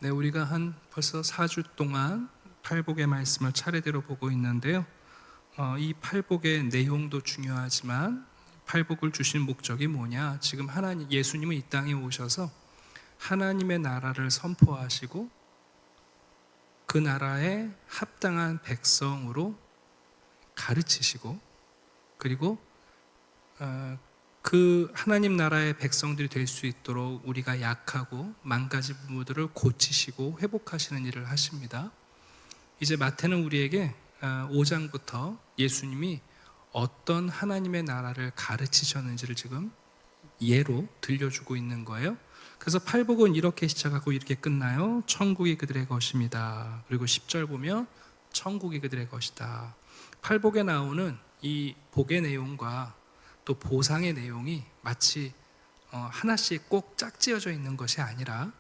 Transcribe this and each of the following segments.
네, 우리가 한 벌써 4주 동안 팔복의 말씀을 차례대로 보고 있는데요. 이 팔복의 내용도 중요하지만 팔복을 주신 목적이 뭐냐? 지금 예수님은 이 땅에 오셔서 하나님의 나라를 선포하시고 그 나라에 합당한 백성으로 가르치시고, 그리고 그 하나님 나라의 백성들이 될 수 있도록 우리가 약하고 망가진 부분들을 고치시고 회복하시는 일을 하십니다. 이제 마태는 우리에게 5장부터 예수님이 어떤 하나님의 나라를 가르치셨는지를 지금 예로 들려주고 있는 거예요. 그래서 팔복은 이렇게 시작하고 이렇게 끝나요. 천국이 그들의 것입니다. 그리고 10절 보면 천국이 그들의 것이다. 팔복에 나오는 이 복의 내용과 또 보상의 내용이 마치 하나씩 꼭 짝지어져 있는 것이 아니라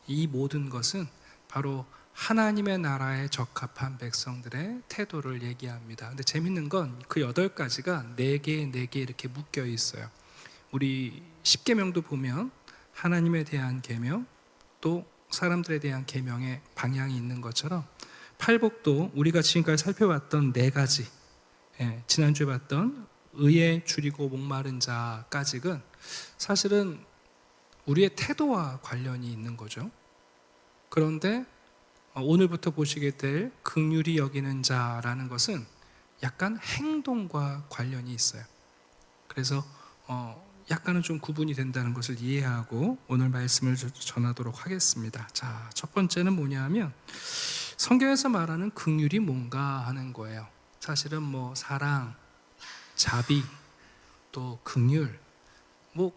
이 모든 것은 바로 하나님의 나라에 적합한 백성들의 태도를 얘기합니다. 근데 재밌는 건 그 8가지가 4개 이렇게 묶여 있어요. 우리 십계명도 보면 하나님에 대한 계명, 또 사람들에 대한 계명의 방향이 있는 것처럼 팔복도 우리가 지금까지 살펴봤던 4가지, 지난주에 봤던 의에 줄이고 목마른 자까지는 사실은 우리의 태도와 관련이 있는 거죠. 그런데 오늘부터 보시게 될 긍휼히 여기는 자라는 것은 약간 행동과 관련이 있어요. 그래서 약간은 좀 구분이 된다는 것을 이해하고 오늘 말씀을 전하도록 하겠습니다. 자, 첫 번째는 뭐냐면 성경에서 말하는 긍휼이 뭔가 하는 거예요. 사실은 사랑, 자비, 또 긍휼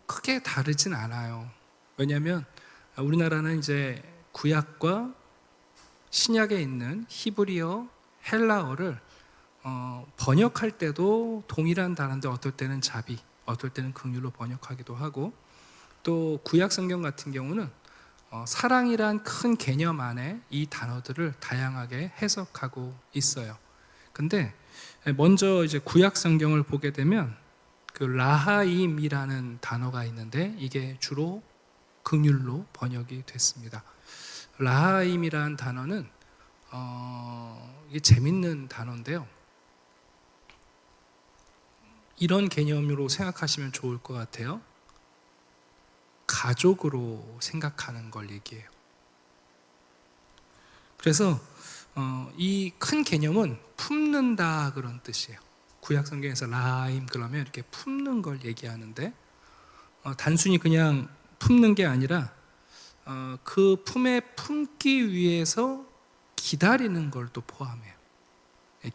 크게 다르진 않아요. 왜냐하면 우리나라는 이제 구약과 신약에 있는 히브리어, 헬라어를 번역할 때도 동일한 단어인데 어떨 때는 자비, 어떨 때는 긍휼로 번역하기도 하고, 또 구약 성경 같은 경우는 사랑이란 큰 개념 안에 이 단어들을 다양하게 해석하고 있어요. 근데 먼저 이제 구약 성경을 보게 되면 그 라하임이라는 단어가 있는데 이게 주로 긍휼로 번역이 됐습니다. 라하임이라는 단어는 이게 재밌는 단어인데요. 이런 개념으로 생각하시면 좋을 것 같아요. 가족으로 생각하는 걸 얘기해요. 그래서 이 큰 개념은 품는다 그런 뜻이에요. 구약 성경에서 라임 그러면 이렇게 품는 걸 얘기하는데 단순히 그냥 품는 게 아니라 그 품에 품기 위해서 기다리는 걸 또 포함해요.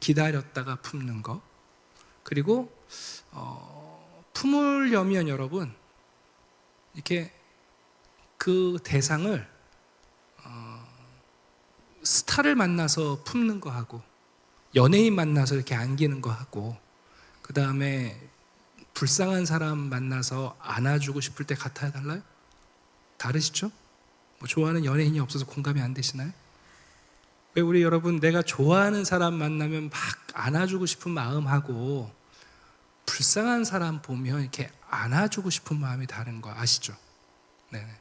기다렸다가 품는 거. 그리고 품으려면 여러분 이렇게 그 대상을 스타를 만나서 품는 거 하고 연예인 만나서 이렇게 안기는 거 하고 그 다음에 불쌍한 사람 만나서 안아주고 싶을 때 같아야 달라요? 다르시죠? 좋아하는 연예인이 없어서 공감이 안 되시나요? 왜 우리 여러분 내가 좋아하는 사람 만나면 막 안아주고 싶은 마음하고 불쌍한 사람 보면 이렇게 안아주고 싶은 마음이 다른 거 아시죠? 네네.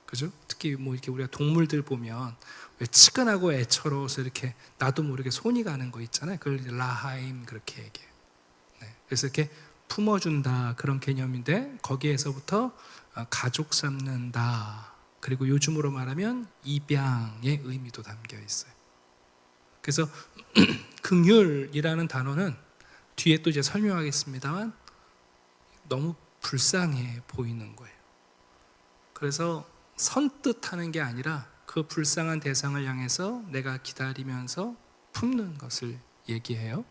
그죠? 특히 이렇게 우리가 동물들 보면 왜 치근하고 애처로워서 이렇게 나도 모르게 손이 가는 거 있잖아요. 그걸 라하임 그렇게 얘기해요. 네. 그래서 이렇게 품어준다 그런 개념인데 거기에서부터 가족 삼는다. 그리고 요즘으로 말하면 입양의 의미도 담겨 있어요. 그래서 긍휼이라는 단어는 뒤에 또 이제 설명하겠습니다만 너무 불쌍해 보이는 거예요. 그래서 선뜻하는 게 아니라 그 불쌍한 대상을 향해서 내가 기다리면서 품는 것을 얘기해요.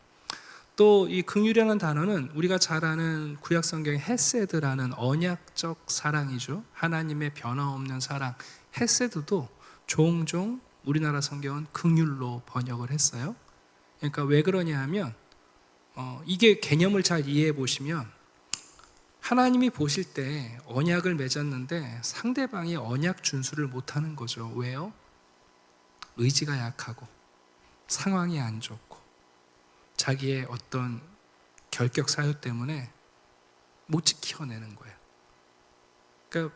또 이 긍휼이라는 단어는 우리가 잘 아는 구약 성경의 헤세드라는 언약적 사랑이죠. 하나님의 변화없는 사랑 헤세드도 종종 우리나라 성경은 긍휼로 번역을 했어요. 그러니까 왜 그러냐 하면 이게 개념을 잘 이해해 보시면 하나님이 보실 때 언약을 맺었는데 상대방이 언약 준수를 못하는 거죠. 왜요? 의지가 약하고 상황이 안 좋고 자기의 어떤 결격 사유 때문에 못 지켜내는 거예요. 그러니까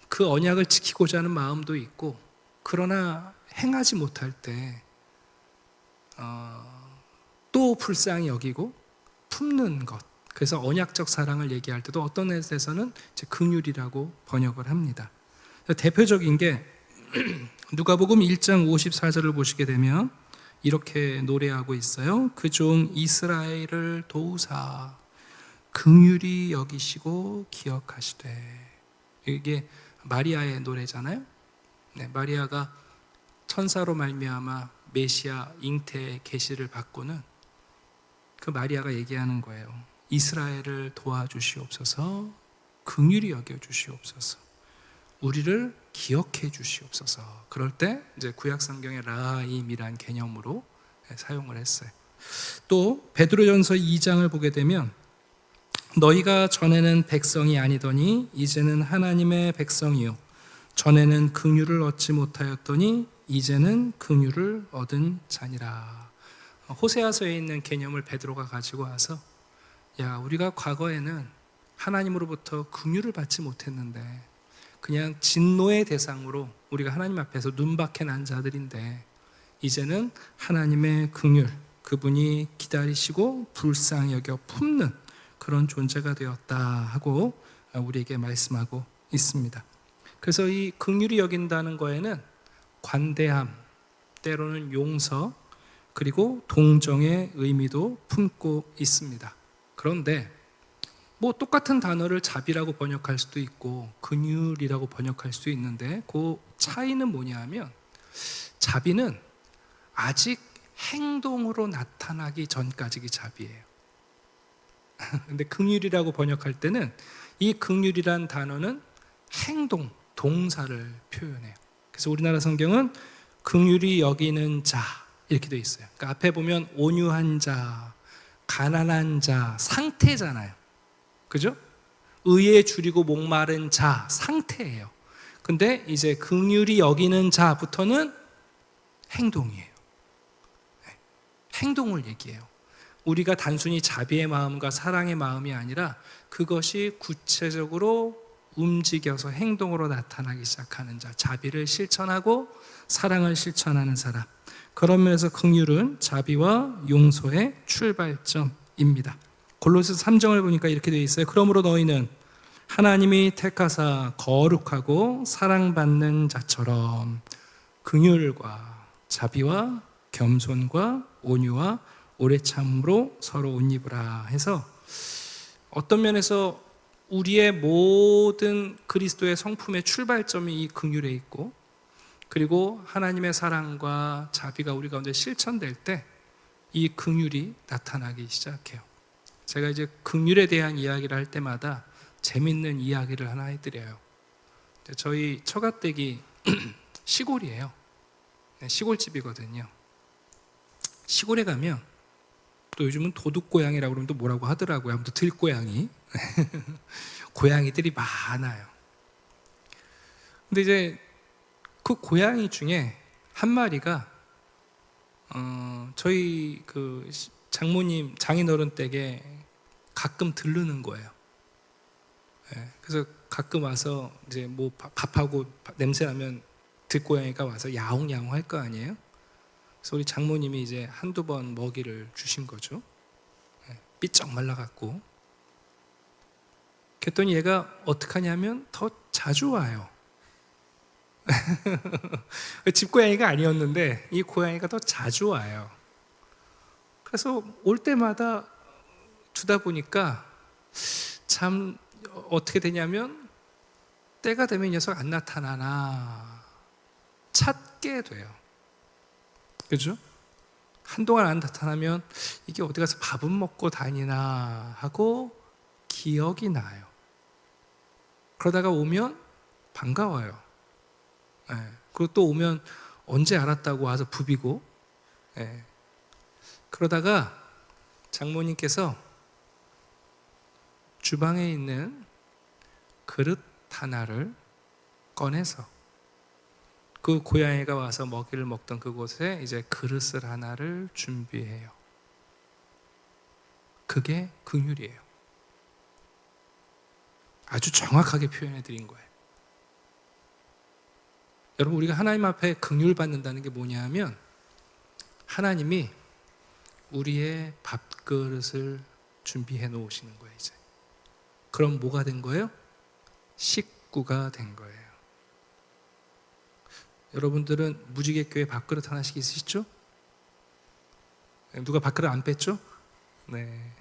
그 언약을 지키고자 하는 마음도 있고 그러나 행하지 못할 때 또 불쌍히 여기고 품는 것. 그래서 언약적 사랑을 얘기할 때도 어떤 데서는 이제 긍휼이라고 번역을 합니다. 대표적인 게 누가복음 1장 54절을 보시게 되면 이렇게 노래하고 있어요. 그 종 이스라엘을 도우사 긍휼히 여기시고 기억하시되. 이게 마리아의 노래잖아요. 네, 마리아가 천사로 말미암아 메시아 잉태의 계시를 받고는 그 마리아가 얘기하는 거예요. 이스라엘을 도와주시옵소서, 긍휼히 여겨주시옵소서, 우리를 기억해 주시옵소서. 그럴 때 이제 구약 성경의 라하임이란 개념으로 사용을 했어요. 또 베드로전서 2장을 보게 되면 너희가 전에는 백성이 아니더니 이제는 하나님의 백성이요 전에는 긍휼을 얻지 못하였더니 이제는 긍휼을 얻은 자니라. 호세아서에 있는 개념을 베드로가 가지고 와서 야, 우리가 과거에는 하나님으로부터 긍휼을 받지 못했는데 그냥 진노의 대상으로 우리가 하나님 앞에서 눈밖에 난 자들인데 이제는 하나님의 긍휼, 그분이 기다리시고 불쌍히 여겨 품는 그런 존재가 되었다 하고 우리에게 말씀하고 있습니다. 그래서 이 긍휼히 여긴다는 거에는 관대함, 때로는 용서, 그리고 동정의 의미도 품고 있습니다. 그런데 뭐 똑같은 단어를 자비라고 번역할 수도 있고 긍휼이라고 번역할 수도 있는데 그 차이는 뭐냐 하면 자비는 아직 행동으로 나타나기 전까지가 자비예요. 근데 긍휼이라고 번역할 때는 이 긍휼이란 단어는 행동, 동사를 표현해요. 그래서 우리나라 성경은 긍휼히 여기는 자 이렇게 돼 있어요. 그러니까 앞에 보면 온유한 자, 가난한 자, 상태잖아요. 그죠? 의에 줄이고 목마른 자, 상태예요. 근데 이제 긍휼히 여기는 자부터는 행동이에요. 행동을 얘기해요. 우리가 단순히 자비의 마음과 사랑의 마음이 아니라 그것이 구체적으로 움직여서 행동으로 나타나기 시작하는 자, 자비를 실천하고 사랑을 실천하는 사람. 그런 면에서 긍휼은 자비와 용서의 출발점입니다. 골로새 3장을 보니까 이렇게 되어 있어요. 그러므로 너희는 하나님이 택하사 거룩하고 사랑받는 자처럼 긍휼과 자비와 겸손과 온유와 오래 참음으로 서로 옷 입으라 해서 어떤 면에서 우리의 모든 그리스도의 성품의 출발점이 이 긍휼에 있고 그리고 하나님의 사랑과 자비가 우리 가운데 실천될 때 이 긍휼이 나타나기 시작해요. 제가 이제 긍휼에 대한 이야기를 할 때마다 재밌는 이야기를 하나 해드려요. 저희 처가댁이 시골이에요. 시골집이거든요. 시골에 가면 또 요즘은 도둑고양이라고 그러면 또 뭐라고 하더라고요. 아무튼 들고양이. 고양이들이 많아요. 근데 이제 그 고양이 중에 한 마리가 저희 그 장모님 장인어른 댁에 가끔 들르는 거예요. 그래서 가끔 와서 이제 뭐 밥하고 냄새 나면 들고양이가 와서 야옹야옹 할 거 아니에요. 그래서 우리 장모님이 이제 한두 번 먹이를 주신 거죠. 삐쩍 말라갖고. 그랬더니 얘가 어떻게 하냐면 더 자주 와요. 집고양이가 아니었는데 이 고양이가 더 자주 와요. 그래서 올 때마다 두다 보니까 참 어떻게 되냐면 때가 되면 이 녀석 안 나타나나 찾게 돼요. 그죠? 한동안 안 나타나면 이게 어디 가서 밥은 먹고 다니나 하고 기억이 나요. 그러다가 오면 반가워요. 그리고 또 오면 언제 알았다고 와서 부비고. 그러다가 장모님께서 주방에 있는 그릇 하나를 꺼내서 그 고양이가 와서 먹이를 먹던 그곳에 이제 그릇을 하나를 준비해요. 그게 긍휼이에요. 아주 정확하게 표현해 드린 거예요. 여러분, 우리가 하나님 앞에 긍휼 받는다는 게 뭐냐면 하나님이 우리의 밥그릇을 준비해 놓으시는 거예요. 이제 그럼 뭐가 된 거예요? 식구가 된 거예요. 여러분들은 무지개교회 밥그릇 하나씩 있으시죠? 누가 밥그릇 안 뺐죠? 네.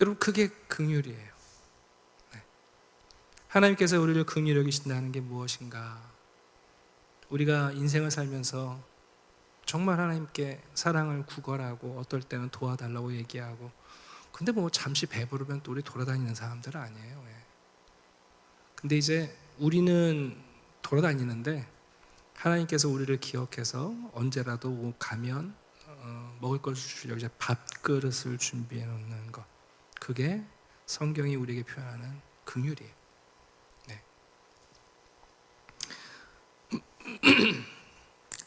여러분, 그게 긍휼이에요. 네. 하나님께서 우리를 긍휼히 여기신다는 게 무엇인가? 우리가 인생을 살면서 정말 하나님께 사랑을 구걸하고 어떨 때는 도와달라고 얘기하고, 근데 뭐 잠시 배부르면 또 우리 돌아다니는 사람들은 아니에요. 예. 근데 이제 우리는 돌아다니는데 하나님께서 우리를 기억해서 언제라도 가면 먹을 것을 주시려고 이제 밥그릇을 준비해 놓는 것, 그게 성경이 우리에게 표현하는 긍휼이에요. 네.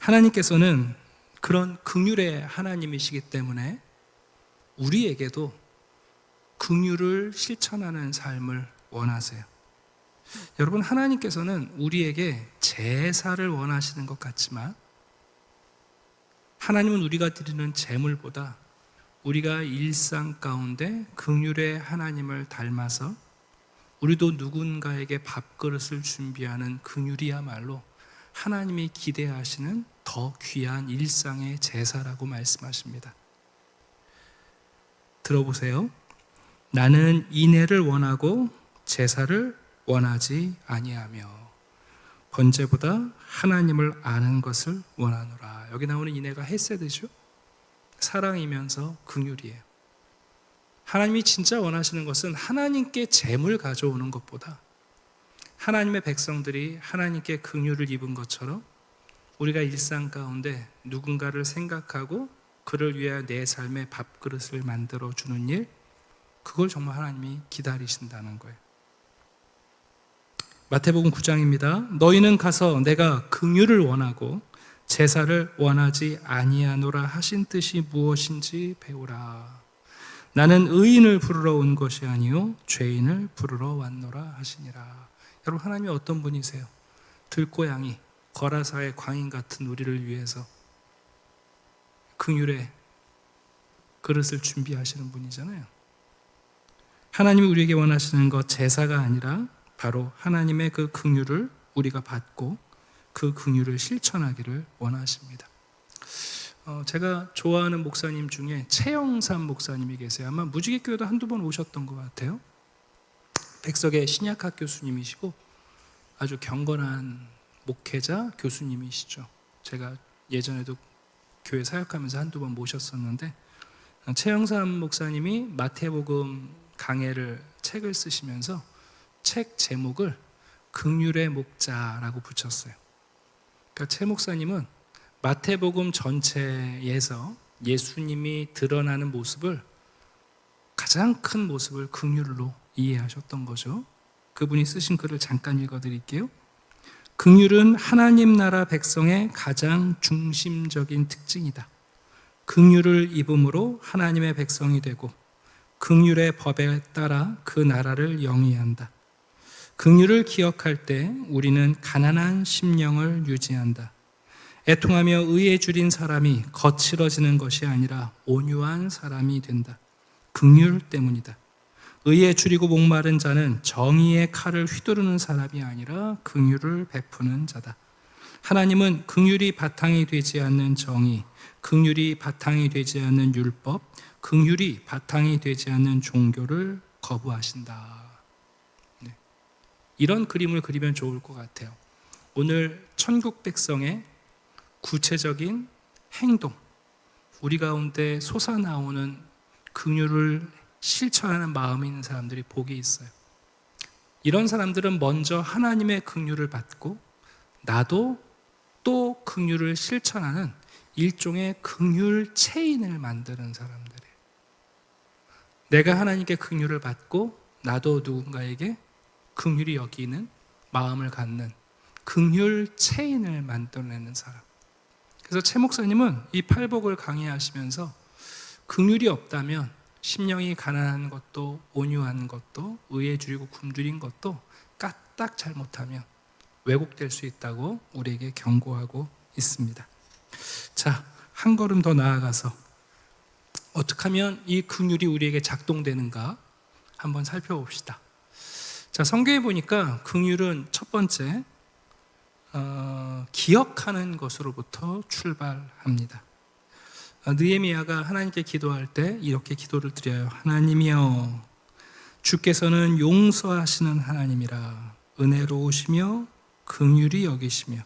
하나님께서는 그런 긍휼의 하나님이시기 때문에 우리에게도 긍휼을 실천하는 삶을 원하세요. 여러분, 하나님께서는 우리에게 제사를 원하시는 것 같지만 하나님은 우리가 드리는 제물보다 우리가 일상 가운데 긍휼의 하나님을 닮아서 우리도 누군가에게 밥그릇을 준비하는 긍휼이야말로 하나님이 기대하시는 더 귀한 일상의 제사라고 말씀하십니다. 들어보세요. 나는 인애를 원하고 제사를 원하지 아니하며 번제보다 하나님을 아는 것을 원하노라. 여기 나오는 인애가 헤세드죠. 사랑이면서 긍휼이에요. 하나님이 진짜 원하시는 것은 하나님께 재물 가져오는 것보다 하나님의 백성들이 하나님께 긍휼을 입은 것처럼 우리가 일상 가운데 누군가를 생각하고 그를 위하여 내 삶의 밥그릇을 만들어 주는 일, 그걸 정말 하나님이 기다리신다는 거예요. 마태복음 9장입니다. 너희는 가서 내가 긍휼을 원하고 제사를 원하지 아니하노라 하신 뜻이 무엇인지 배우라. 나는 의인을 부르러 온 것이 아니요 죄인을 부르러 왔노라 하시니라. 여러분, 하나님이 어떤 분이세요? 들고양이, 거라사의 광인 같은 우리를 위해서 긍휼의 그릇을 준비하시는 분이잖아요. 하나님이 우리에게 원하시는 것, 제사가 아니라 바로 하나님의 그 긍휼을 우리가 받고 그 긍휼을 실천하기를 원하십니다. 제가 좋아하는 목사님 중에 최영삼 목사님이 계세요. 아마 무지개교회도 한두 번 오셨던 것 같아요. 백석의 신약학 교수님이시고 아주 경건한 목회자 교수님이시죠. 제가 예전에도 교회 사역하면서 한두 번 모셨었는데, 최영삼 목사님이 마태복음 강해를 책을 쓰시면서 책 제목을 긍휼의 목자라고 붙였어요. 그러니까 최 목사님은 마태복음 전체에서 예수님이 드러나는 모습을, 가장 큰 모습을 긍휼로 이해하셨던 거죠. 그분이 쓰신 글을 잠깐 읽어드릴게요. 긍휼은 하나님 나라 백성의 가장 중심적인 특징이다. 긍휼을 입음으로 하나님의 백성이 되고 긍휼의 법에 따라 그 나라를 영위한다. 긍휼을 기억할 때 우리는 가난한 심령을 유지한다. 애통하며 의에 줄인 사람이 거칠어지는 것이 아니라 온유한 사람이 된다. 긍휼 때문이다. 의에 줄이고 목마른 자는 정의의 칼을 휘두르는 사람이 아니라 긍휼을 베푸는 자다. 하나님은 긍휼이 바탕이 되지 않는 정의, 긍휼이 바탕이 되지 않는 율법, 긍휼이 바탕이 되지 않는 종교를 거부하신다. 네. 이런 그림을 그리면 좋을 것 같아요. 오늘 천국 백성의 구체적인 행동, 우리 가운데 솟아나오는 긍휼을 실천하는 마음이 있는 사람들이 복이 있어요. 이런 사람들은 먼저 하나님의 긍휼을 받고 나도 또 긍휼을 실천하는 일종의 긍휼 체인을 만드는 사람들이에요. 내가 하나님께 긍휼을 받고 나도 누군가에게 긍휼히 여기는 마음을 갖는 긍휼 체인을 만들어내는 사람. 그래서 최 목사님은 이 팔복을 강의하시면서 긍휼이 없다면 심령이 가난한 것도 온유한 것도 의에 줄이고 굶주린 것도 까딱 잘못하면 왜곡될 수 있다고 우리에게 경고하고 있습니다. 자, 한 걸음 더 나아가서 어떻게 하면 이 긍휼이 우리에게 작동되는가 한번 살펴봅시다. 자, 성경에 보니까 긍휼은 첫 번째 기억하는 것으로부터 출발합니다. 느헤미야가 하나님께 기도할 때 이렇게 기도를 드려요. 하나님이여, 주께서는 용서하시는 하나님이라 은혜로우시며 긍휼히 여기시며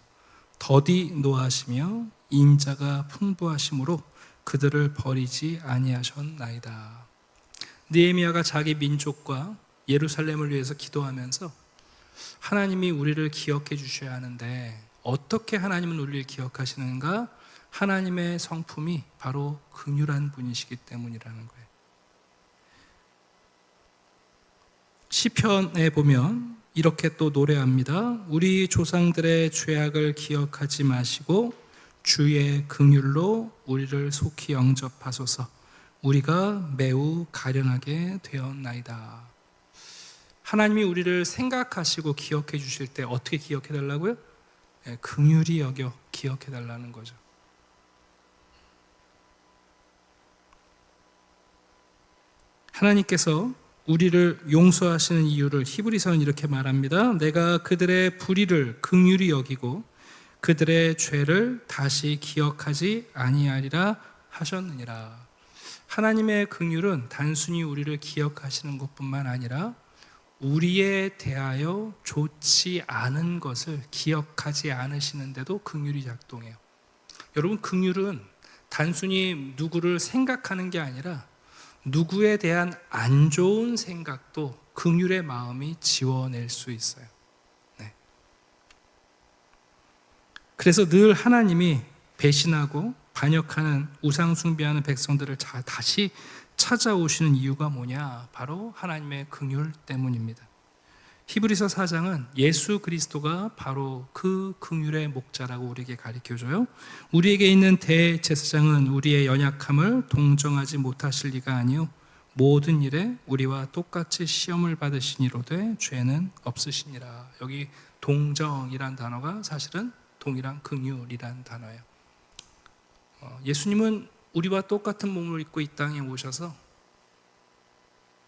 더디 노하시며 인자가 풍부하심으로 그들을 버리지 아니하셨나이다. 느헤미야가 자기 민족과 예루살렘을 위해서 기도하면서 하나님이 우리를 기억해 주셔야 하는데 어떻게 하나님은 우리를 기억하시는가? 하나님의 성품이 바로 긍휼한 분이시기 때문이라는 거예요. 시편에 보면 이렇게 또 노래합니다. 우리 조상들의 죄악을 기억하지 마시고 주의 긍휼로 우리를 속히 영접하소서. 우리가 매우 가련하게 되었나이다. 하나님이 우리를 생각하시고 기억해 주실 때 어떻게 기억해 달라고요? 긍휼히 여겨 기억해 달라는 거죠. 하나님께서 우리를 용서하시는 이유를 히브리서는 이렇게 말합니다. 내가 그들의 불의를 긍휼히 여기고 그들의 죄를 다시 기억하지 아니하리라 하셨느니라. 하나님의 긍휼은 단순히 우리를 기억하시는 것뿐만 아니라 우리에 대하여 좋지 않은 것을 기억하지 않으시는데도 긍휼이 작동해요. 여러분, 긍휼은 단순히 누구를 생각하는 게 아니라 누구에 대한 안 좋은 생각도 긍휼의 마음이 지워낼 수 있어요. 네. 그래서 늘 하나님이 배신하고 반역하는 우상 숭배하는 백성들을 다시 찾아오시는 이유가 뭐냐? 바로 하나님의 긍휼 때문입니다. 히브리서 4장은 예수 그리스도가 바로 그 긍휼의 목자라고 우리에게 가르쳐줘요. 우리에게 있는 대제사장은 우리의 연약함을 동정하지 못하실 리가 아니요 모든 일에 우리와 똑같이 시험을 받으시니로되 죄는 없으시니라. 여기 동정이란 단어가 사실은 동일한 긍휼이란 단어예요. 예수님은 우리와 똑같은 몸을 입고 이 땅에 오셔서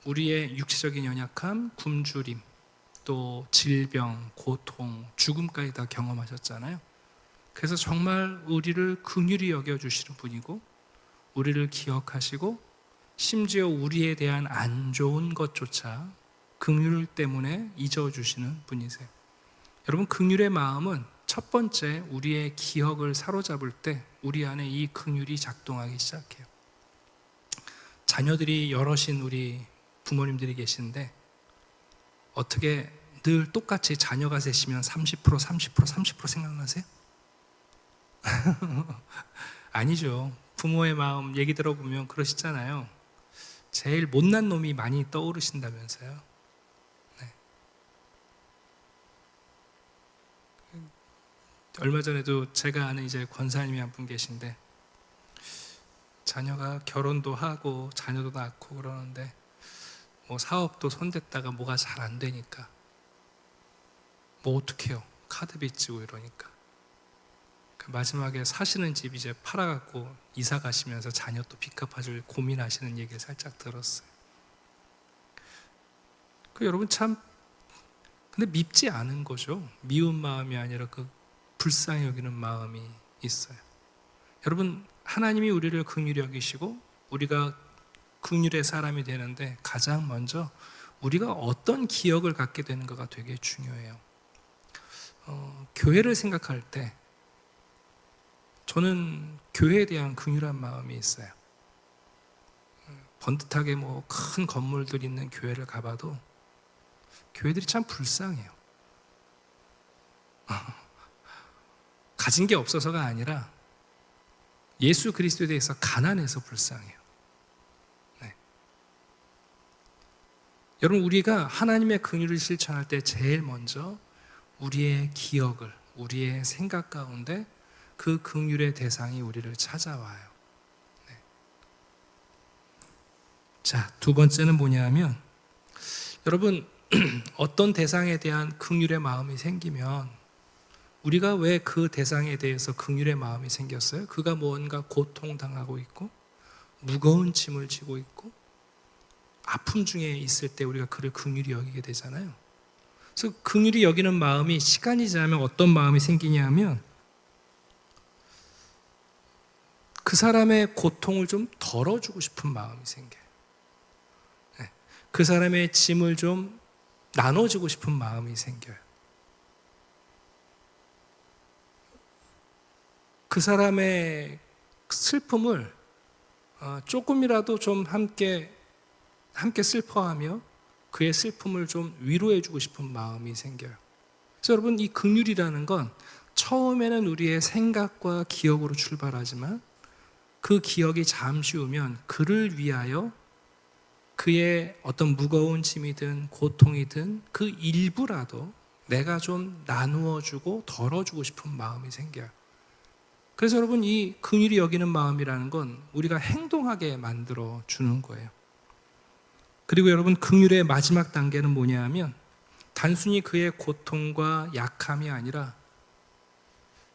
우리의 육체적인 연약함, 굶주림, 또 질병, 고통, 죽음까지 다 경험하셨잖아요. 그래서 정말 우리를 긍휼히 여겨주시는 분이고 우리를 기억하시고 심지어 우리에 대한 안 좋은 것조차 긍휼 때문에 잊어주시는 분이세요. 여러분, 긍휼의 마음은 첫 번째 우리의 기억을 사로잡을 때 우리 안에 이 긍휼이 작동하기 시작해요. 자녀들이 여럿인 우리 부모님들이 계신데 어떻게 늘 똑같이 자녀가 셋이면 30% 생각나세요? 아니죠. 부모의 마음 얘기 들어보면 그러시잖아요. 제일 못난 놈이 많이 떠오르신다면서요. 네. 얼마 전에도 제가 아는 이제 권사님이 한 분 계신데 자녀가 결혼도 하고 자녀도 낳고 그러는데 뭐 사업도 손댔다가 뭐가 잘 안 되니까 뭐 어떡해요? 카드 빚지고 이러니까 마지막에 사시는 집 이제 팔아갖고 이사 가시면서 자녀 또 빚 갚아줄 고민하시는 얘기를 살짝 들었어요. 여러분 참 근데 밉지 않은 거죠. 미운 마음이 아니라 그 불쌍히 여기는 마음이 있어요. 여러분, 하나님이 우리를 긍휼히 여기시고 우리가 긍휼의 사람이 되는데 가장 먼저 우리가 어떤 기억을 갖게 되는가가 되게 중요해요. 교회를 생각할 때 저는 교회에 대한 긍휼한 마음이 있어요. 번듯하게 뭐 큰 건물들 있는 교회를 가봐도 교회들이 참 불쌍해요. 가진 게 없어서가 아니라 예수 그리스도에 대해서 가난해서 불쌍해요. 네. 여러분, 우리가 하나님의 긍휼을 실천할 때 제일 먼저 우리의 기억을, 우리의 생각 가운데 그 긍휼의 대상이 우리를 찾아와요. 네. 자, 두 번째는 뭐냐 하면 여러분 어떤 대상에 대한 긍휼의 마음이 생기면 우리가 왜 그 대상에 대해서 긍휼의 마음이 생겼어요? 그가 뭔가 고통당하고 있고 무거운 짐을 지고 있고 아픔 중에 있을 때 우리가 그를 긍휼히 여기게 되잖아요. 그래서 긍휼히 여기는 마음이 시간이 지나면 어떤 마음이 생기냐 하면 그 사람의 고통을 좀 덜어주고 싶은 마음이 생겨요. 그 사람의 짐을 좀 나눠주고 싶은 마음이 생겨요. 그 사람의 슬픔을 조금이라도 좀 함께 슬퍼하며 그의 슬픔을 좀 위로해주고 싶은 마음이 생겨요. 그래서 여러분, 이 긍휼이라는 건 처음에는 우리의 생각과 기억으로 출발하지만 그 기억이 잠시 후면 그를 위하여 그의 어떤 무거운 짐이든 고통이든 그 일부라도 내가 좀 나누어주고 덜어주고 싶은 마음이 생겨요. 그래서 여러분, 이 긍휼히 여기는 마음이라는 건 우리가 행동하게 만들어 주는 거예요. 그리고 여러분, 긍휼의 마지막 단계는 뭐냐 하면 단순히 그의 고통과 약함이 아니라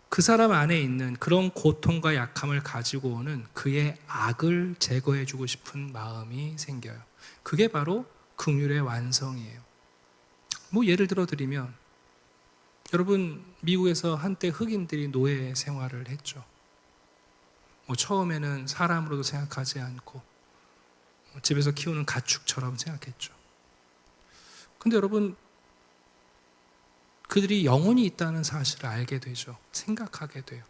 그 사람 안에 있는 그런 고통과 약함을 가지고 오는 그의 악을 제거해 주고 싶은 마음이 생겨요. 그게 바로 긍휼의 완성이에요. 예를 들어 드리면, 여러분, 미국에서 한때 흑인들이 노예 생활을 했죠. 처음에는 사람으로도 생각하지 않고 집에서 키우는 가축처럼 생각했죠. 근데 여러분, 그들이 영혼이 있다는 사실을 알게 되죠. 생각하게 돼요.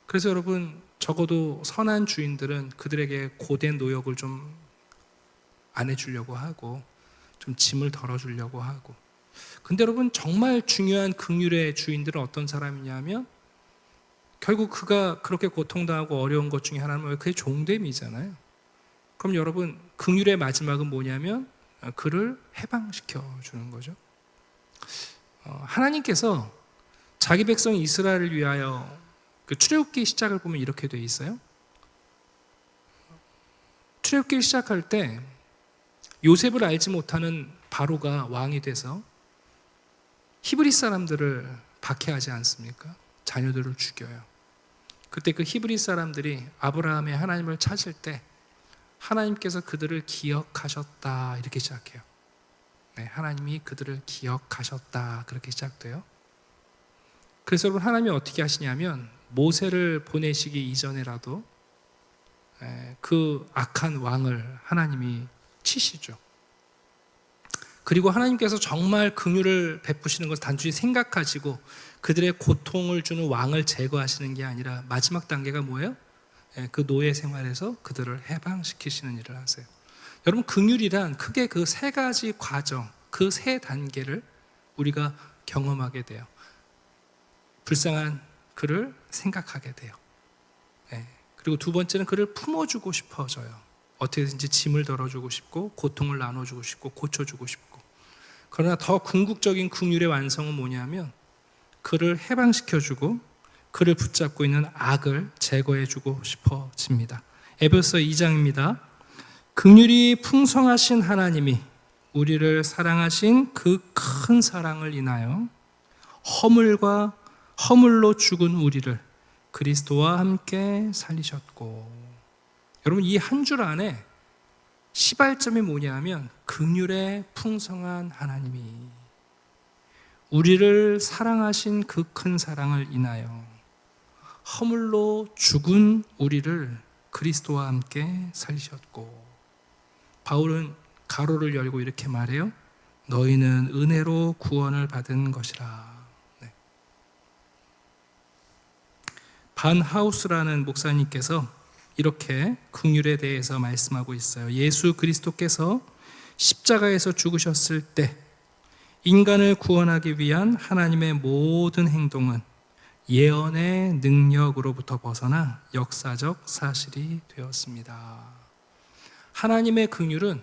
그래서 여러분, 적어도 선한 주인들은 그들에게 고된 노역을 좀 안 해주려고 하고 좀 짐을 덜어주려고 하고. 근데 여러분, 정말 중요한 긍휼의 주인들은 어떤 사람이냐면 결국 그가 그렇게 고통당하고 어려운 것 중에 하나는 그의 종됨이잖아요. 그럼 여러분, 긍휼의 마지막은 뭐냐면 그를 해방시켜 주는 거죠. 하나님께서 자기 백성 이스라엘을 위하여 그 출애굽기 시작을 보면 이렇게 돼 있어요. 출애굽기 시작할 때 요셉을 알지 못하는 바로가 왕이 돼서 히브리 사람들을 박해하지 않습니까? 자녀들을 죽여요. 그때 그 히브리 사람들이 아브라함의 하나님을 찾을 때 하나님께서 그들을 기억하셨다, 이렇게 시작해요. 하나님이 그들을 기억하셨다, 그렇게 시작돼요. 그래서 여러분, 하나님이 어떻게 하시냐면 모세를 보내시기 이전에라도 그 악한 왕을 하나님이 치시죠. 그리고 하나님께서 정말 긍휼을 베푸시는 것을 단순히 생각하시고 그들의 고통을 주는 왕을 제거하시는 게 아니라 마지막 단계가 뭐예요? 그 노예 생활에서 그들을 해방시키시는 일을 하세요. 여러분, 긍휼이란 크게 그 세 가지 과정, 그 세 단계를 우리가 경험하게 돼요. 불쌍한 그를 생각하게 돼요. 그리고 두 번째는 그를 품어주고 싶어져요. 어떻게든지 짐을 덜어주고 싶고 고통을 나눠주고 싶고 고쳐주고 싶고. 그러나 더 궁극적인 긍휼의 완성은 뭐냐면 그를 해방시켜주고 그를 붙잡고 있는 악을 제거해주고 싶어집니다. 에베소 2장입니다. 긍휼이 풍성하신 하나님이 우리를 사랑하신 그 큰 사랑을 인하여 허물로 죽은 우리를 그리스도와 함께 살리셨고. 여러분, 이 한 줄 안에 시발점이 뭐냐 하면 긍휼의 풍성한 하나님이 우리를 사랑하신 그 큰 사랑을 인하여 허물로 죽은 우리를 그리스도와 함께 살리셨고. 바울은 가로를 열고 이렇게 말해요. 너희는 은혜로 구원을 받은 것이라. 반 하우스라는 목사님께서 이렇게 긍휼에 대해서 말씀하고 있어요. 예수 그리스도께서 십자가에서 죽으셨을 때 인간을 구원하기 위한 하나님의 모든 행동은 예언의 능력으로부터 벗어나 역사적 사실이 되었습니다. 하나님의 긍휼은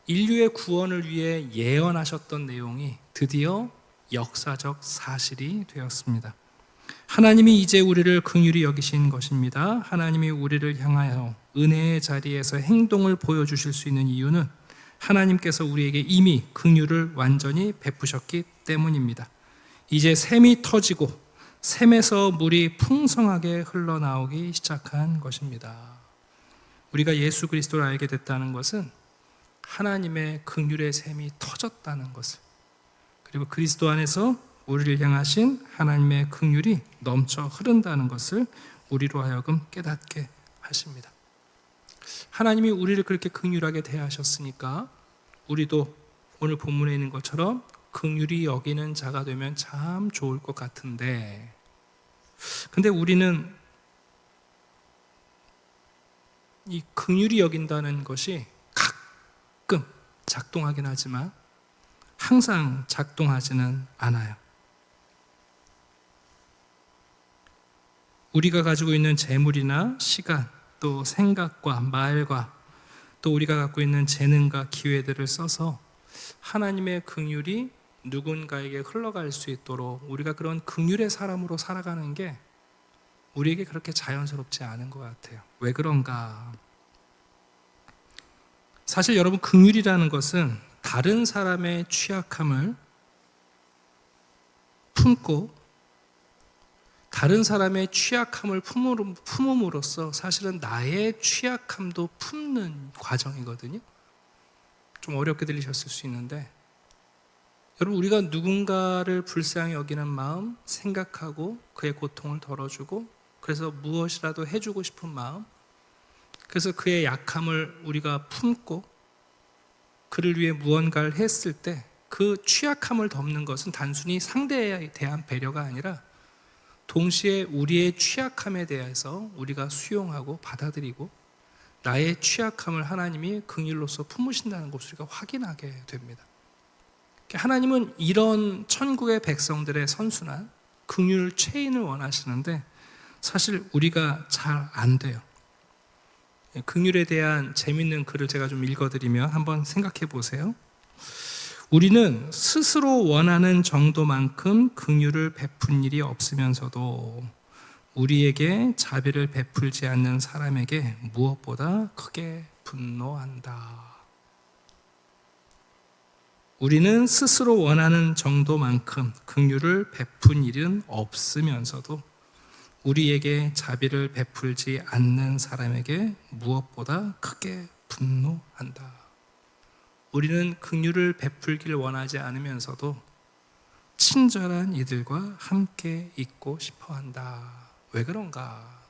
인류의 구원을 위해 예언하셨던 내용이 드디어 역사적 사실이 되었습니다. 하나님이 이제 우리를 긍휼히 여기신 것입니다. 하나님이 우리를 향하여 은혜의 자리에서 행동을 보여주실 수 있는 이유는 하나님께서 우리에게 이미 긍휼을 완전히 베푸셨기 때문입니다. 이제 샘이 터지고 샘에서 물이 풍성하게 흘러나오기 시작한 것입니다. 우리가 예수 그리스도를 알게 됐다는 것은 하나님의 긍휼의 샘이 터졌다는 것을, 그리고 그리스도 안에서 우리를 향하신 하나님의 긍휼이 넘쳐 흐른다는 것을 우리로 하여금 깨닫게 하십니다. 하나님이 우리를 그렇게 긍휼하게 대하셨으니까 우리도 오늘 본문에 있는 것처럼 긍휼히 여기는 자가 되면 참 좋을 것 같은데, 근데 우리는 이 긍휼히 여긴다는 것이 가끔 작동하긴 하지만 항상 작동하지는 않아요. 우리가 가지고 있는 재물이나 시간, 또 생각과 말과 또 우리가 갖고 있는 재능과 기회들을 써서 하나님의 긍휼이 누군가에게 흘러갈 수 있도록 우리가 그런 긍휼의 사람으로 살아가는 게 우리에게 그렇게 자연스럽지 않은 것 같아요. 왜 그런가? 사실 여러분, 긍휼이라는 것은 다른 사람의 취약함을 품고 다른 사람의 취약함을 품음으로써 사실은 나의 취약함도 품는 과정이거든요. 좀 어렵게 들리셨을 수 있는데, 여러분, 우리가 누군가를 불쌍히 여기는 마음, 생각하고 그의 고통을 덜어주고 그래서 무엇이라도 해주고 싶은 마음, 그래서 그의 약함을 우리가 품고 그를 위해 무언가를 했을 때 그 취약함을 덮는 것은 단순히 상대에 대한 배려가 아니라 동시에 우리의 취약함에 대해서 우리가 수용하고 받아들이고 나의 취약함을 하나님이 긍휼로서 품으신다는 것을 우리가 확인하게 됩니다. 하나님은 이런 천국의 백성들의 선순환, 긍휼 체인을 원하시는데 사실 우리가 잘 안 돼요. 긍휼에 대한 재밌는 글을 제가 좀 읽어드리면 한번 생각해 보세요. 우리는 스스로 원하는 정도만큼 긍휼을 베푼 일이 없으면서도 우리에게 자비를 베풀지 않는 사람에게 무엇보다 크게 분노한다. 우리는 스스로 원하는 정도만큼 긍휼을 베푼 일은 없으면서도 우리에게 자비를 베풀지 않는 사람에게 무엇보다 크게 분노한다. 우리는 긍휼을 베풀길 원하지 않으면서도 친절한 이들과 함께 있고 싶어한다. 왜 그런가?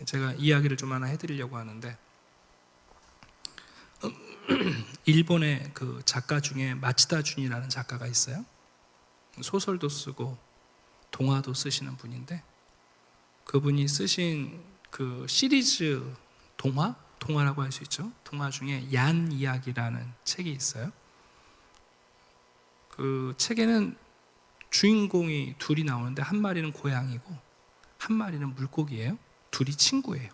제가 이야기를 좀 하나 해드리려고 하는데, 일본의 그 작가 중에 마치다 준이라는 작가가 있어요. 소설도 쓰고 동화도 쓰시는 분인데, 그분이 쓰신 그 시리즈 동화라고 할 수 있죠. 동화 중에 얀 이야기라는 책이 있어요. 그 책에는 주인공이 둘이 나오는데 한 마리는 고양이고 한 마리는 물고기예요. 둘이 친구예요.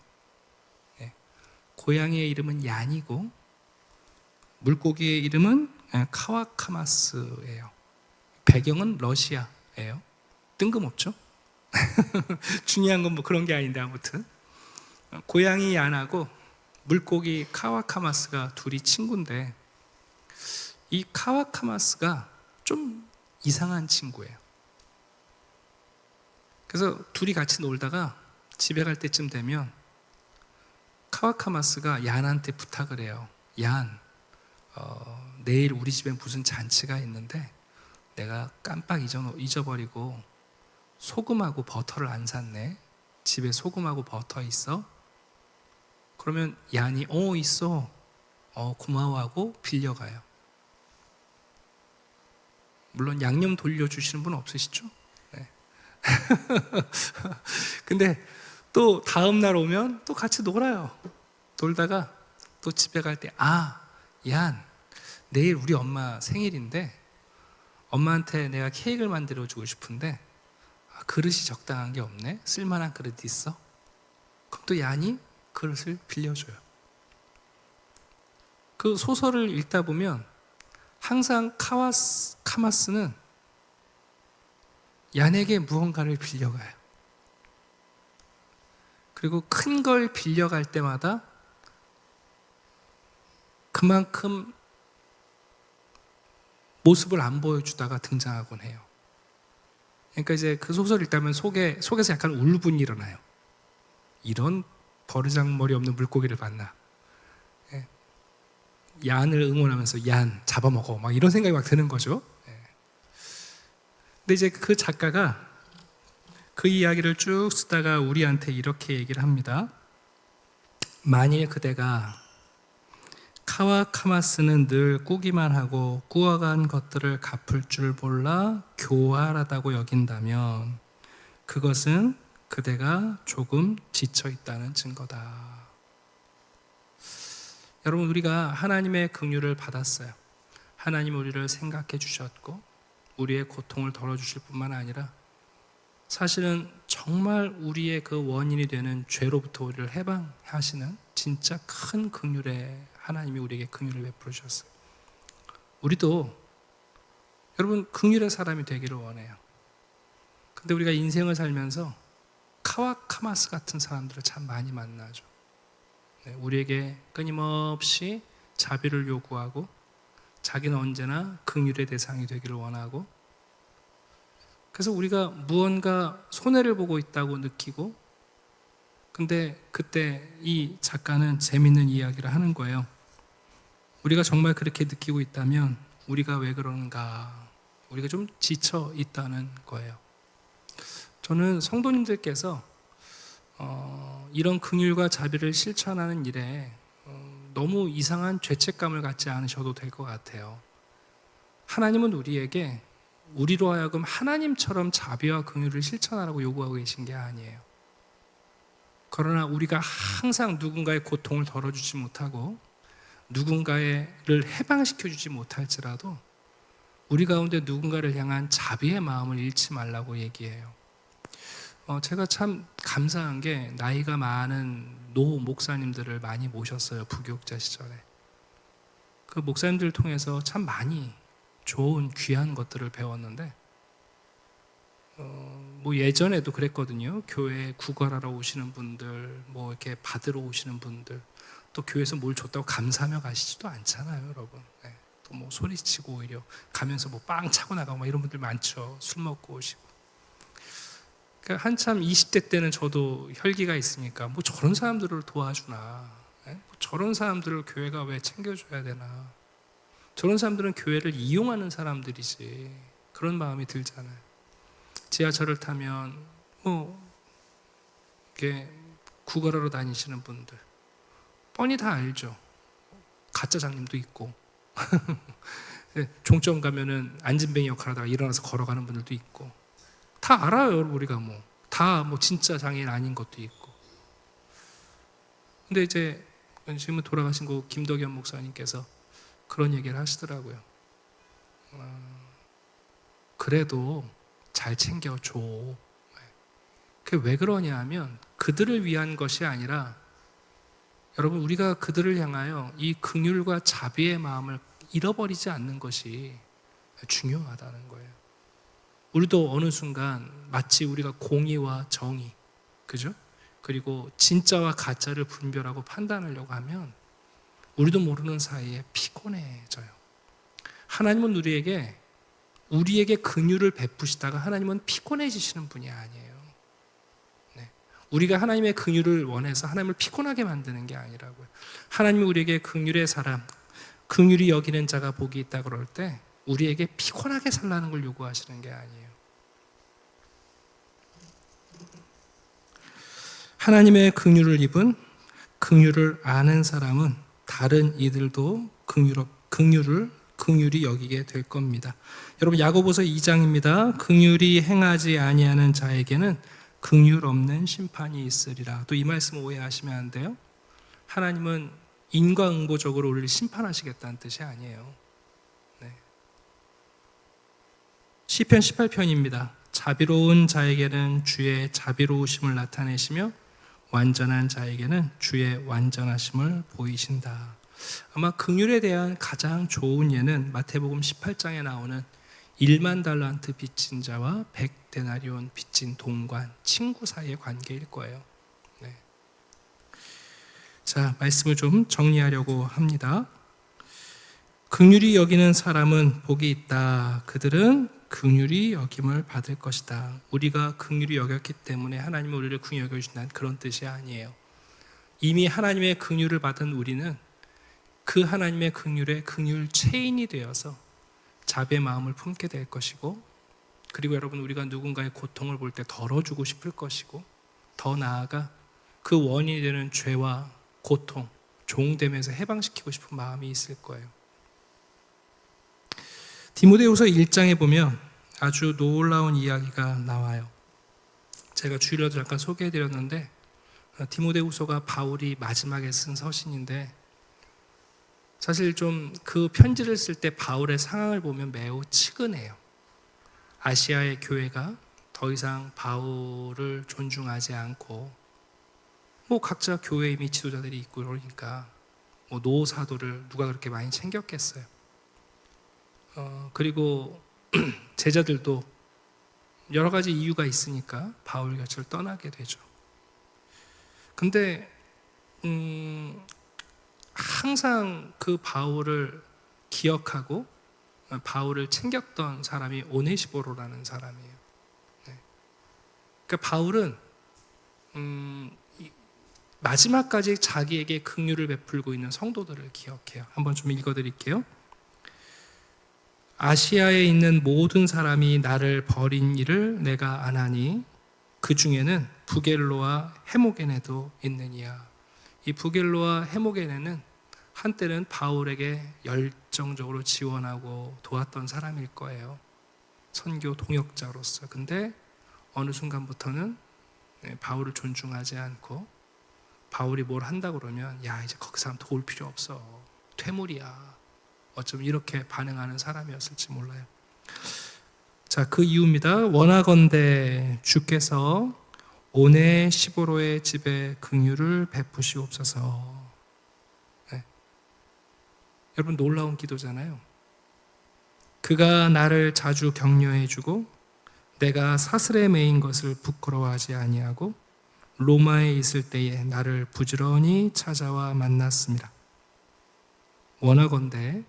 네. 고양이의 이름은 얀이고 물고기의 이름은 카와카마스예요. 배경은 러시아예요. 뜬금없죠? 중요한 건 뭐 그런 게 아닌데, 아무튼 고양이 얀하고 물고기 카와카마스가 둘이 친구인데, 이 카와카마스가 좀 이상한 친구예요. 그래서 둘이 같이 놀다가 집에 갈 때쯤 되면 카와카마스가 얀한테 부탁을 해요. 얀, 내일 우리 집에 무슨 잔치가 있는데 내가 깜빡 잊어버리고 소금하고 버터를 안 샀네. 집에 소금하고 버터 있어? 그러면 얀이 있어. 고마워하고 빌려가요. 물론 양념 돌려주시는 분 없으시죠? 네. 근데 또 다음 날 오면 또 같이 놀아요. 놀다가 또 집에 갈 때 얀, 내일 우리 엄마 생일인데 엄마한테 내가 케이크를 만들어주고 싶은데 그릇이 적당한 게 없네? 쓸만한 그릇 있어? 그럼 또 얀이 그릇을 빌려줘요. 그 소설을 읽다 보면 항상 카마스는 얀에게 무언가를 빌려가요. 그리고 큰 걸 빌려갈 때마다 그만큼 모습을 안 보여주다가 등장하곤 해요. 그러니까 이제 그 소설을 읽다면 속에서 약간 울분이 일어나요. 이런 버르장머리 없는 물고기를 봤나. 예. 얀을 응원하면서 얀 잡아먹어 막 이런 생각이 막 드는 거죠. 예. 근데 이제 그 작가가 그 이야기를 쭉 쓰다가 우리한테 이렇게 얘기를 합니다. 만일 그대가 카와 카마스는 늘 꾸기만 하고 꾸어간 것들을 갚을 줄 몰라 교활하다고 여긴다면 그것은 그대가 조금 지쳐 있다는 증거다. 여러분, 우리가 하나님의 긍휼을 받았어요. 하나님 우리를 생각해 주셨고 우리의 고통을 덜어주실 뿐만 아니라 사실은 정말 우리의 그 원인이 되는 죄로부터 우리를 해방하시는 진짜 큰 긍휼의 하나님이 우리에게 긍휼을 베풀어 주셨어요. 우리도 여러분 긍휼의 사람이 되기를 원해요. 근데 우리가 인생을 살면서 카와 카마스 같은 사람들을 참 많이 만나죠. 네, 우리에게 끊임없이 자비를 요구하고 자기는 언제나 긍휼의 대상이 되기를 원하고, 그래서 우리가 무언가 손해를 보고 있다고 느끼고, 근데 그때 이 작가는 재밌는 이야기를 하는 거예요. 우리가 정말 그렇게 느끼고 있다면 우리가 왜 그런가, 우리가 좀 지쳐 있다는 거예요. 저는 성도님들께서 이런 긍휼과 자비를 실천하는 일에 너무 이상한 죄책감을 갖지 않으셔도 될 것 같아요. 하나님은 우리에게 우리로 하여금 하나님처럼 자비와 긍휼을 실천하라고 요구하고 계신 게 아니에요. 그러나 우리가 항상 누군가의 고통을 덜어주지 못하고 누군가를 해방시켜주지 못할지라도 우리 가운데 누군가를 향한 자비의 마음을 잃지 말라고 얘기해요. 제가 참 감사한 게 나이가 많은 노 목사님들을 많이 모셨어요. 부교육자 시절에. 그 목사님들을 통해서 참 많이 좋은 귀한 것들을 배웠는데 뭐 예전에도 그랬거든요. 교회에 구걸하러 오시는 분들, 뭐 이렇게 받으러 오시는 분들, 또 교회에서 뭘 줬다고 감사하며 가시지도 않잖아요, 여러분. 네. 또 뭐 소리치고 오히려 가면서 뭐 빵 차고 나가고 막 이런 분들 많죠. 술 먹고 오시고. 그러니까 한참 20대 때는 저도 혈기가 있으니까 뭐 저런 사람들을 도와주나, 네? 뭐 저런 사람들을 교회가 왜 챙겨줘야 되나, 저런 사람들은 교회를 이용하는 사람들이지, 그런 마음이 들잖아요. 지하철을 타면 뭐 이렇게 구걸하러 다니시는 분들 뻔히 다 알죠. 가짜 장님도 있고 종점 가면은 안진뱅이 역할하다가 일어나서 걸어가는 분들도 있고 다 알아요. 여러분, 우리가 다 진짜 장애인 아닌 것도 있고. 근데 이제 지금은 돌아가신 거 김덕현 목사님께서 그런 얘기를 하시더라고요. 그래도 잘 챙겨줘. 그게 왜 그러냐 하면 그들을 위한 것이 아니라 여러분, 우리가 그들을 향하여 이 긍휼과 자비의 마음을 잃어버리지 않는 것이 중요하다는 거예요. 우리도 어느 순간 마치 우리가 공의와 정의, 그죠? 그리고 진짜와 가짜를 분별하고 판단하려고 하면 우리도 모르는 사이에 피곤해져요. 하나님은 우리에게 긍휼을 베푸시다가 하나님은 피곤해지시는 분이 아니에요. 네. 우리가 하나님의 긍휼을 원해서 하나님을 피곤하게 만드는 게 아니라고요. 하나님이 우리에게 긍휼의 사람, 긍휼히 여기는 자가 복이 있다 그럴 때 우리에게 피곤하게 살라는 걸 요구하시는 게 아니에요. 하나님의 긍휼을 입은, 긍휼을 아는 사람은 다른 이들도 긍휼히 여기게 될 겁니다. 여러분, 야고보서 2장입니다. 긍휼히 행하지 아니하는 자에게는 긍휼 없는 심판이 있으리라. 또 이 말씀 오해하시면 안 돼요. 하나님은 인과응보적으로 우리를 심판하시겠다는 뜻이 아니에요. 네. 시편 18편입니다. 자비로운 자에게는 주의 자비로우심을 나타내시며 완전한 자에게는 주의 완전하심을 보이신다. 아마 긍휼에 대한 가장 좋은 예는 마태복음 18장에 나오는 1만 달란트 빚진 자와 100데나리온 빚진 동관, 친구 사이의 관계일 거예요. 네. 자, 말씀을 좀 정리하려고 합니다. 긍휼히 여기는 사람은 복이 있다. 그들은 긍휼히 여김을 받을 것이다. 우리가 긍휼히 여겼기 때문에 하나님은 우리를 긍휼히 여겨주신다는 그런 뜻이 아니에요. 이미 하나님의 긍휼을 받은 우리는 그 하나님의 긍휼의 긍휼 체인이 되어서 자비의 마음을 품게 될 것이고, 그리고 여러분, 우리가 누군가의 고통을 볼 때 덜어주고 싶을 것이고, 더 나아가 그 원인이 되는 죄와 고통, 종됨에서 해방시키고 싶은 마음이 있을 거예요. 디모데후서 1장에 보면 아주 놀라운 이야기가 나와요. 제가 주일에도 잠깐 소개해드렸는데, 디모데후서가 바울이 마지막에 쓴 서신인데, 사실 좀 그 편지를 쓸 때 바울의 상황을 보면 매우 측은해요. 아시아의 교회가 더 이상 바울을 존중하지 않고, 각자 교회에 이미 지도자들이 있고 그러니까 노 사도를 누가 그렇게 많이 챙겼겠어요. 그리고 제자들도 여러 가지 이유가 있으니까 바울 곁을 떠나게 되죠. 근데 항상 그 바울을 기억하고 바울을 챙겼던 사람이 오네시보로라는 사람이에요. 네. 그러니까 바울은 마지막까지 자기에게 긍휼을 베풀고 있는 성도들을 기억해요. 한번 좀 읽어드릴게요. 아시아에 있는 모든 사람이 나를 버린 일을 내가 아나니 그 중에는 부겔로와 헤모게네도 있느니라. 이 부겔로와 헤모게네는 한때는 바울에게 열정적으로 지원하고 도왔던 사람일 거예요. 선교 동역자로서. 근데 어느 순간부터는 바울을 존중하지 않고, 바울이 뭘 한다 그러면 야, 이제 거기 사람 도울 필요 없어, 퇴물이야, 어쩌면 이렇게 반응하는 사람이었을지 몰라요. 자, 그 이유입니다. 원하건대 주께서 오네시보로의 집에 긍휼을 베푸시옵소서. 네. 여러분, 놀라운 기도잖아요. 그가 나를 자주 격려해주고 내가 사슬에 매인 것을 부끄러워하지 아니하고 로마에 있을 때에 나를 부지런히 찾아와 만났습니다. 원하건대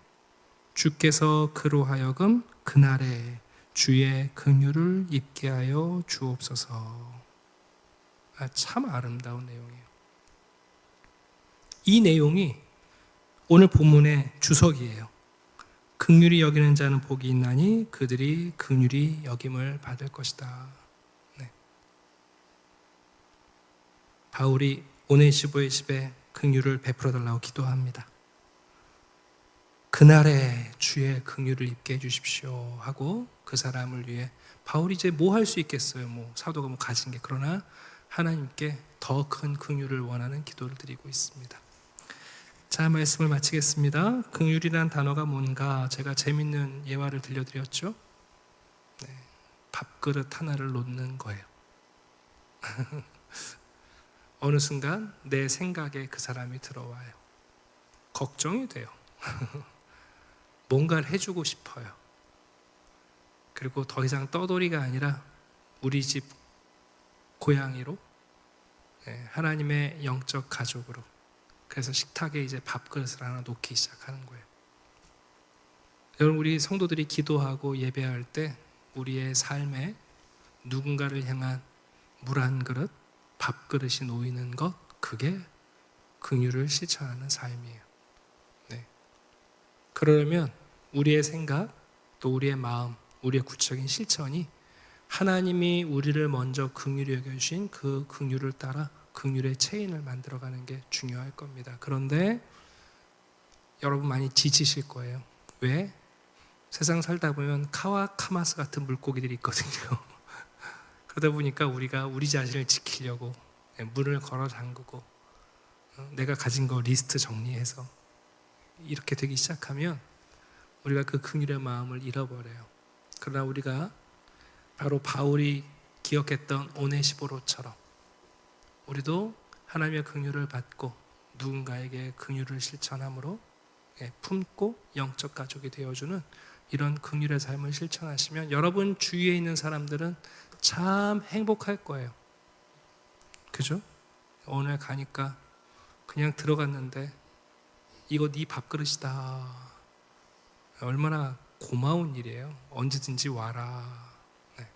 주께서 그로 하여금 그날에 주의 긍휼을 입게 하여 주옵소서. 참 아름다운 내용이에요. 이 내용이 오늘 본문의 주석이에요. 긍휼히 여기는 자는 복이 있나니 그들이 긍휼히 여김을 받을 것이다. 네. 바울이 오네시보의 집에 긍휼을 베풀어 달라고 기도합니다. 그날에 주의 긍휼을 입게 해주십시오 하고 그 사람을 위해 바울이 이제 뭐 할 수 있겠어요? 사도가 가진 게. 그러나 하나님께 더 큰 긍휼을 원하는 기도를 드리고 있습니다. 자, 말씀을 마치겠습니다. 긍휼이란 단어가 뭔가 제가 재밌는 예화를 들려드렸죠. 네, 밥그릇 하나를 놓는 거예요. 어느 순간 내 생각에 그 사람이 들어와요. 걱정이 돼요. 뭔가를 해주고 싶어요. 그리고 더 이상 떠돌이가 아니라 우리 집 고양이로, 하나님의 영적 가족으로, 그래서 식탁에 이제 밥그릇을 하나 놓기 시작하는 거예요. 여러분, 우리 성도들이 기도하고 예배할 때 우리의 삶에 누군가를 향한 물 한 그릇, 밥그릇이 놓이는 것, 그게 긍휼을 실천하는 삶이에요. 네. 그러려면 우리의 생각, 또 우리의 마음, 우리의 구체적인 실천이 하나님이 우리를 먼저 긍휼히 여겨주신 그 긍휼을 따라 긍휼의 체인을 만들어가는 게 중요할 겁니다. 그런데 여러분 많이 지치실 거예요. 왜? 세상 살다 보면 카와 카마스 같은 물고기들이 있거든요. 그러다 보니까 우리가 우리 자신을 지키려고 문을 걸어 잠그고 내가 가진 거 리스트 정리해서 이렇게 되기 시작하면 우리가 그 긍휼의 마음을 잃어버려요. 그러나 우리가 바로 바울이 기억했던 오네시보로처럼 우리도 하나님의 긍휼을 받고 누군가에게 긍휼을 실천함으로 품고 영적 가족이 되어주는 이런 긍휼의 삶을 실천하시면 여러분 주위에 있는 사람들은 참 행복할 거예요. 그죠? 오늘 가니까 그냥 들어갔는데 이거 네 밥그릇이다. 얼마나 고마운 일이에요. 언제든지 와라. 네.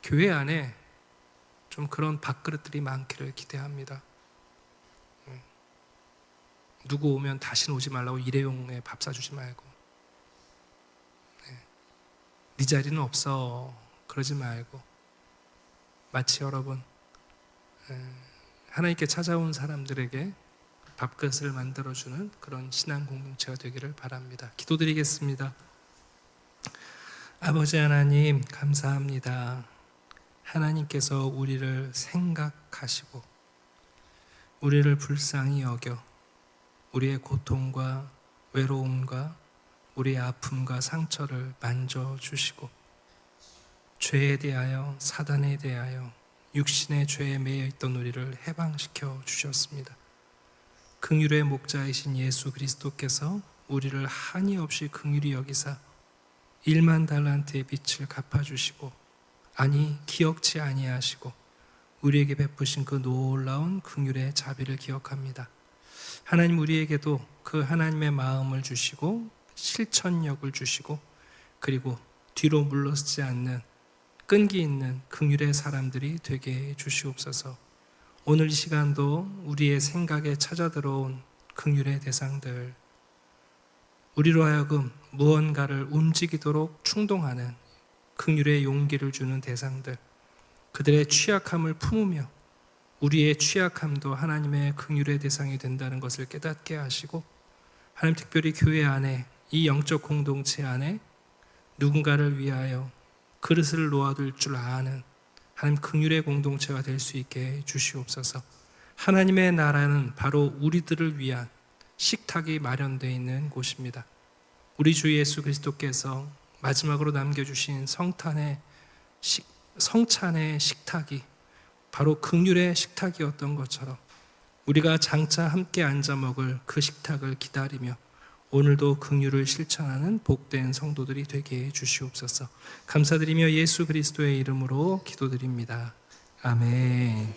교회 안에 좀 그런 밥그릇들이 많기를 기대합니다. 누구 오면 다시는 오지 말라고 일회용에 밥 사주지 말고, 네 자리는 없어 그러지 말고, 마치 여러분 하나님께 찾아온 사람들에게 밥그릇을 만들어주는 그런 신앙 공동체가 되기를 바랍니다. 기도드리겠습니다. 아버지 하나님, 감사합니다. 하나님께서 우리를 생각하시고 우리를 불쌍히 여겨 우리의 고통과 외로움과 우리의 아픔과 상처를 만져주시고 죄에 대하여, 사단에 대하여, 육신의 죄에 매여 있던 우리를 해방시켜 주셨습니다. 긍휼의 목자이신 예수 그리스도께서 우리를 한이 없이 긍휼히 여기사 1만 달란트의 빚을 갚아주시고, 아니 기억치 아니하시고 우리에게 베푸신 그 놀라운 긍휼의 자비를 기억합니다. 하나님, 우리에게도 그 하나님의 마음을 주시고 실천력을 주시고, 그리고 뒤로 물러서지 않는 끈기 있는 긍휼의 사람들이 되게 해 주시옵소서. 오늘 이 시간도 우리의 생각에 찾아들어온 긍휼의 대상들, 우리로 하여금 무언가를 움직이도록 충동하는 긍휼의 용기를 주는 대상들, 그들의 취약함을 품으며 우리의 취약함도 하나님의 긍휼의 대상이 된다는 것을 깨닫게 하시고, 하나님, 특별히 교회 안에, 이 영적 공동체 안에 누군가를 위하여 그릇을 놓아둘 줄 아는 하나님 긍휼의 공동체가 될 수 있게 주시옵소서. 하나님의 나라는 바로 우리들을 위한 식탁이 마련되어 있는 곳입니다. 우리 주 예수 그리스도께서 마지막으로 남겨주신 성찬의 식탁이 바로 긍휼의 식탁이었던 것처럼, 우리가 장차 함께 앉아 먹을 그 식탁을 기다리며 오늘도 긍휼을 실천하는 복된 성도들이 되게 해 주시옵소서. 감사드리며 예수 그리스도의 이름으로 기도드립니다. 아멘.